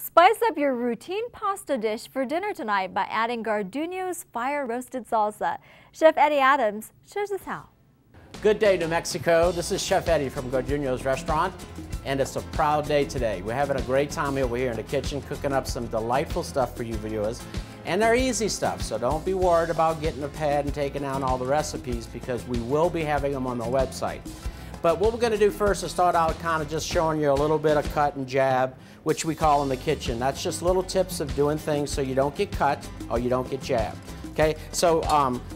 Spice up your routine pasta dish for dinner tonight by adding Gardunos fire-roasted salsa. Chef Eddie Adams shows us how. Good day, New Mexico. This is Chef Eddie from Gardunos restaurant, and it's a proud day today. We're having a great time over here in the kitchen, cooking up some delightful stuff for you viewers. And they're easy stuff, so don't be worried about getting a pad and taking down all the recipes, because we will be having them on the website. But what we're going to do first is start out kind of just showing you a little bit of cut and jab, which we call in the kitchen. That's just little tips of doing things so you don't get cut or you don't get jabbed. Okay, so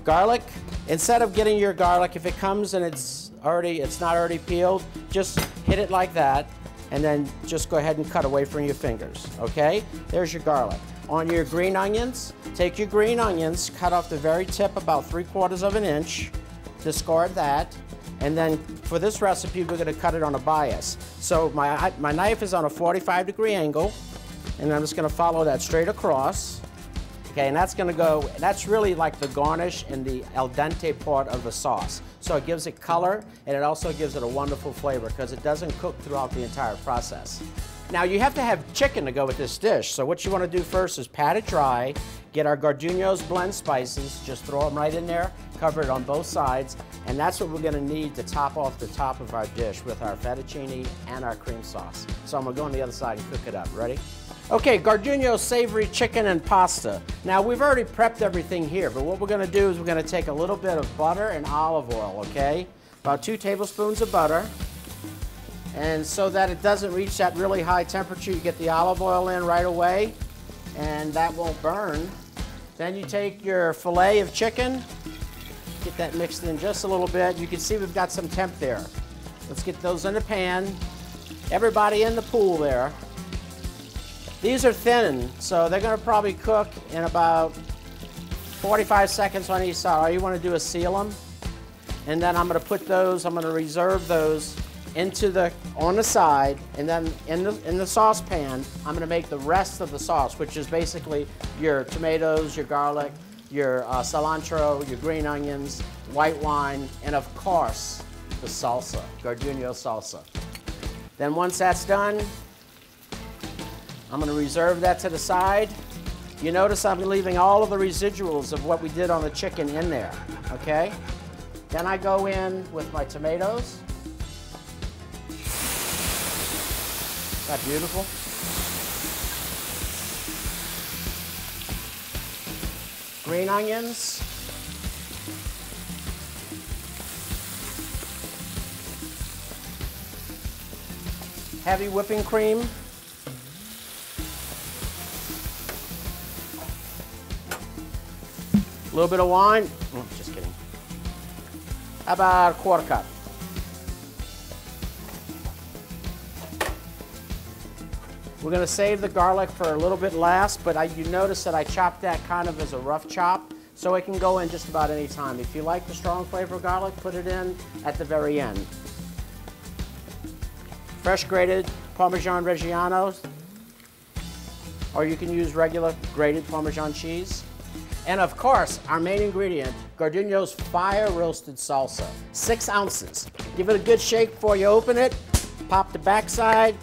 garlic, instead of getting your garlic, if it comes and it's not already peeled, just hit it like that and then just go ahead and cut away from your fingers. Okay, there's your garlic. On your green onions, take your green onions, cut off the very tip about 3/4 of an inch, discard that. And then for this recipe, we're going to cut it on a bias. So my knife is on a 45-degree angle, and I'm just going to follow that straight across. Okay, and that's going to go, that's really like the garnish and the al dente part of the sauce. So it gives it color, and it also gives it a wonderful flavor because it doesn't cook throughout the entire process. Now you have to have chicken to go with this dish. So what you want to do first is pat it dry, get our Gardunos blend spices, just throw them right in there, cover it on both sides, and that's what we're going to need to top off the top of our dish with our fettuccine and our cream sauce. So I'm going to go on the other side and cook it up. Ready? Okay, Gardunos savory chicken and pasta. Now we've already prepped everything here, but what we're going to do is we're going to take a little bit of butter and olive oil, okay? About 2 tablespoons of butter. And so that it doesn't reach that really high temperature, you get the olive oil in right away, and that won't burn. Then you take your fillet of chicken, get that mixed in just a little bit. You can see we've got some temp there. Let's get those in the pan. Everybody in the pool there. These are thin, so they're going to probably cook in about 45 seconds on each side. All you want to do is seal them. And then I'm going to put those, I'm going to reserve those on the side, and then in the saucepan, I'm going to make the rest of the sauce, which is basically your tomatoes, your garlic, your cilantro, your green onions, white wine, and of course, the salsa, Gardunos salsa. Then once that's done, I'm going to reserve that to the side. You notice I'm leaving all of the residuals of what we did on the chicken in there, okay? Then I go in with my tomatoes. Isn't that beautiful? Green onions. Heavy whipping cream. A little bit of wine. Oh, just kidding. About 1/4 cup. We're going to save the garlic for a little bit last, but you notice that I chopped that kind of as a rough chop, so it can go in just about any time. If you like the strong flavor of garlic, put it in at the very end. Fresh grated Parmesan Reggiano, or you can use regular grated Parmesan cheese. And of course, our main ingredient, Gardunos fire roasted salsa, 6 ounces. Give it a good shake before you open it. Pop the backside.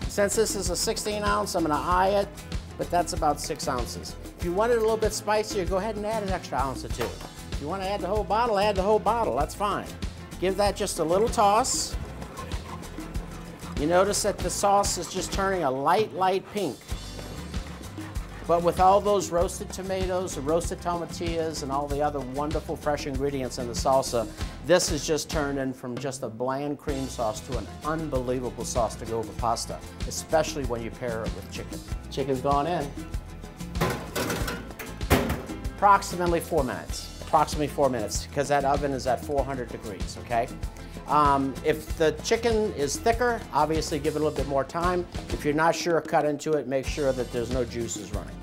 Since this is a 16-ounce, I'm going to eye it, but that's about 6 ounces. If you want it a little bit spicier, go ahead and add an extra ounce or 2. If you want to add the whole bottle, add the whole bottle. That's fine. Give that just a little toss. You notice that the sauce is just turning a light pink. But with all those roasted tomatoes, the roasted tomatillas, and all the other wonderful fresh ingredients in the salsa, this is just turned in from just a bland cream sauce to an unbelievable sauce to go over pasta, especially when you pair it with chicken. Chicken's gone in. Approximately 4 minutes. Approximately 4 minutes, because that oven is at 400 degrees, okay? If the chicken is thicker, obviously give it a little bit more time. If you're not sure, cut into it, make sure that there's no juices running.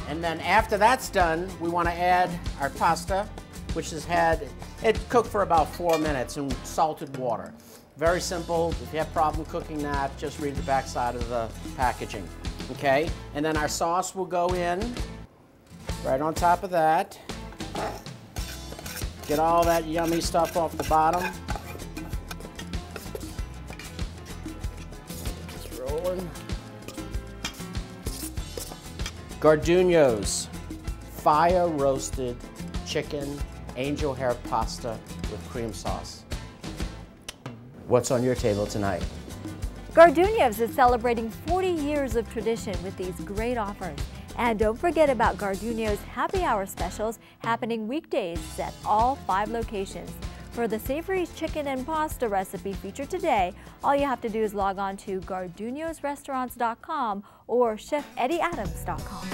And then after that's done, we want to add our pasta, which has had it cooked for about 4 minutes in salted water. Very simple. If you have a problem cooking that, just read the back side of the packaging. Okay? And then our sauce will go in right on top of that. Get all that yummy stuff off the bottom. Just rolling. Gardunos fire roasted chicken angel hair pasta with cream sauce. What's on your table tonight? Gardunos is celebrating 40 years of tradition with these great offers. And don't forget about Gardunos happy hour specials happening weekdays at all 5 locations. For the savory chicken and pasta recipe featured today, all you have to do is log on to gardunosrestaurants.com or chefeddieadams.com.